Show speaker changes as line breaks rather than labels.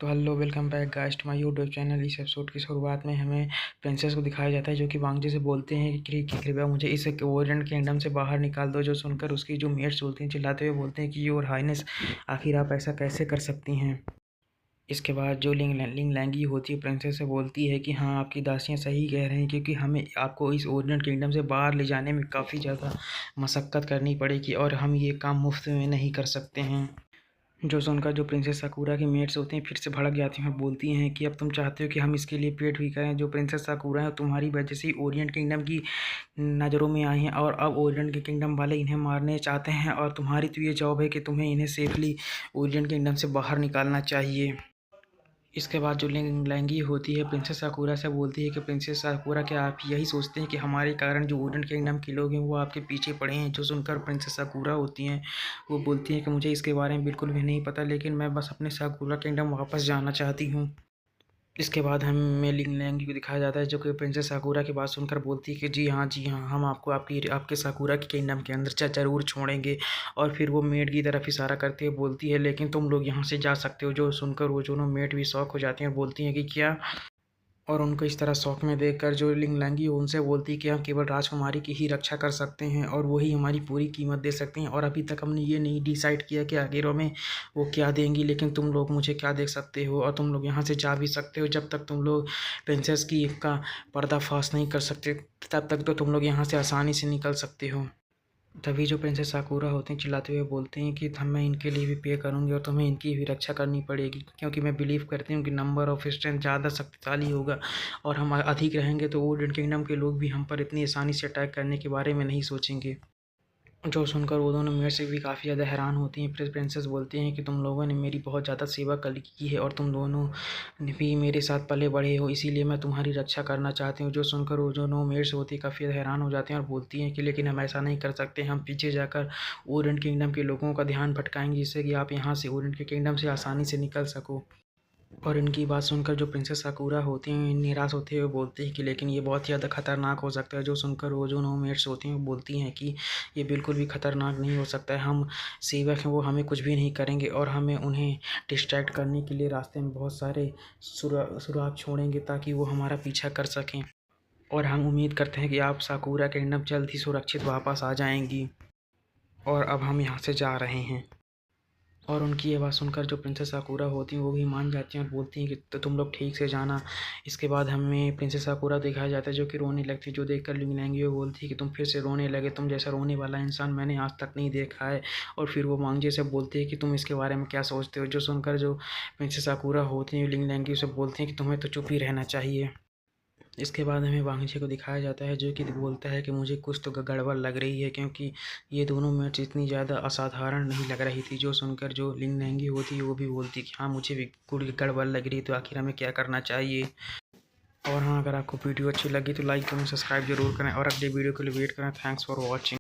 तो hello welcome back guys to my YouTube channel. इस episode की शुरुआत में हमें प्रिंसेस को दिखाया जाता है जो कि वांगजी से बोलते हैं कि कृपया मुझे इस ओरिएंट किंगडम से बाहर निकाल दो। जो सुनकर उसकी जो मेट्स बोलती हैं चिल्लाते हुए बोलते हैं कि योर हाइनेस आखिर आप ऐसा कैसे कर सकती हैं। इसके बाद जो लिंग लैंगी होती है प्रिंसेस से बोलती है कि हाँ आपकी दासियाँ सही कह रहे हैं क्योंकि हमें आपको इस ओरिएंट किंगडम से बाहर ले जाने में काफ़ी ज़्यादा मशक्क़त करनी पड़ेगी और हम ये काम मुफ्त में नहीं कर सकते हैं। जो सुनकर जो प्रिंसेस साकुरा की मेट्स होती हैं फिर से भड़क जाती हैं और बोलती हैं कि अब तुम चाहते हो कि हम इसके लिए पेट भी करें। जो प्रिंसेस साकुरा है तुम्हारी वजह से ओरिएंट किंगडम की नज़रों में आई हैं और अब ओरिएंट के किंगडम वाले इन्हें मारने चाहते हैं और तुम्हारी तो ये जॉब है कि तुम्हें इन्हें सेफली ओरिएंट किंगडम से बाहर निकालना चाहिए। इसके बाद जो लिंग लैंगी होती है प्रिंसेस साकुरा से बोलती है कि प्रिंसेस साकुरा क्या आप यही सोचते हैं कि हमारे कारण जो ओरिएंट किंगडम के लोग हैं वो आपके पीछे पड़े हैं। जो सुनकर प्रिंसेस साकुरा होती हैं वो बोलती हैं कि मुझे इसके बारे में बिल्कुल भी नहीं पता, लेकिन मैं बस अपने साकुरा किंगडम वापस जाना चाहती हूँ। इसके बाद हमें लिंग लैंगी को दिखाया जाता है जो कि प्रिंसेस साकुरा की बात सुनकर बोलती है कि जी हाँ हम आपको आपके साकुरा के किंगडम के अंदर ज़रूर छोड़ेंगे। और फिर वो मेड की तरफ इशारा करती है, बोलती है लेकिन तुम लोग यहाँ से जा सकते हो। जो सुनकर वो दोनों मेड भी शॉक हो जाती हैं और बोलती हैं कि क्या। और उनको इस तरह शौक में देखकर जो लिंग लैंगी उनसे बोलती है कि हम केवल राजकुमारी की ही रक्षा कर सकते हैं और वही हमारी पूरी कीमत दे सकते हैं और अभी तक हमने ये नहीं डिसाइड किया कि आखिर में वो क्या देंगी, लेकिन तुम लोग मुझे क्या दे सकते हो और तुम लोग यहाँ से जा भी सकते हो। जब तक तुम लोग प्रिंसेस की का पर्दाफाश नहीं कर सकते तब तक तो तुम लोग यहाँ से आसानी से निकल सकते हो। तभी जो प्रिंसेस साकुरा होते हैं चिल्लाते हुए बोलते हैं कि मैं इनके लिए भी पे करूँगी और तुम्हें इनकी भी रक्षा करनी पड़ेगी क्योंकि मैं बिलीव करती हूँ कि नंबर ऑफ स्ट्रेंथ ज़्यादा शक्तिशाली होगा और हम अधिक रहेंगे तो ओरिएंट किंगडम के लोग भी हम पर इतनी आसानी से अटैक करने के बारे में नहीं सोचेंगे। जो सुनकर वो दोनों मेरे से भी काफ़ी ज़्यादा हैरान होती हैं। फिर प्रिंसेस बोलती हैं कि तुम लोगों ने मेरी बहुत ज़्यादा सेवा की है और तुम दोनों भी मेरे साथ पले बढ़े हो, इसीलिए मैं तुम्हारी रक्षा करना चाहती हूँ। जो सुनकर वो दोनों मेरे से होती काफ़ी हैरान हो जाते हैं और बोलती हैं कि लेकिन हम ऐसा नहीं कर सकते, हम पीछे जाकर ओरिएंट किंगडम के लोगों का ध्यान भटकाएंगे जिससे कि आप यहाँ से ओरिएंट के किंगडम से आसानी से निकल सको। और इनकी बात सुनकर जो प्रिंसेस साकुरा होती हैं निराश होते हुए बोलती हैं कि लेकिन ये बहुत ही ज़्यादा खतरनाक हो सकता है। जो सुनकर वो जो नोमेट्स होती हैं वो बोलती हैं कि ये बिल्कुल भी खतरनाक नहीं हो सकता है, हम सेवक हैं, वो हमें कुछ भी नहीं करेंगे और हमें उन्हें डिस्ट्रैक्ट करने के लिए रास्ते में बहुत सारे सुराग छोड़ेंगे ताकि वो हमारा पीछा कर सकें। और हम उम्मीद करते हैं कि आप साकुरा किंगडम जल्द ही सुरक्षित वापस आ जाएंगी और अब हम यहाँ से जा रहे हैं। और उनकी ये बात सुनकर जो प्रिंसेस साकुरा होती हैं वो भी मान जाती हैं और बोलती हैं कि तो तुम लोग ठीक से जाना। इसके बाद हमें प्रिंसेस साकुरा दिखाया जाता है जो कि रोने लगती है। जो देखकर लिंग लैंगी वो बोलती है कि तुम फिर से रोने लगे, तुम जैसा रोने वाला इंसान मैंने आज तक नहीं देखा है। और फिर वो वांगजी से बोलती है कि तुम इसके बारे में क्या सोचते हो। जो सुनकर जो प्रिंसेस साकुरा होती हैं लिंग लैंगी से बोलती हैं कि तुम्हें तो चुप ही रहना चाहिए। इसके बाद हमें वांगजी को दिखाया जाता है जो कि बोलता है कि मुझे कुछ तो गड़बड़ लग रही है क्योंकि ये दोनों मैच इतनी ज़्यादा असाधारण नहीं लग रही थी। जो सुनकर जो लिंग लैंगी होती है वो भी बोलती है कि हाँ मुझे भी कुछ गड़बड़ लग रही है, तो आखिर हमें क्या करना चाहिए। और हाँ अगर आपको वीडियो अच्छी लगी तो लाइक करें, सब्सक्राइब जरूर करें और अगले वीडियो के लिए वेट करें। Thanks for watching.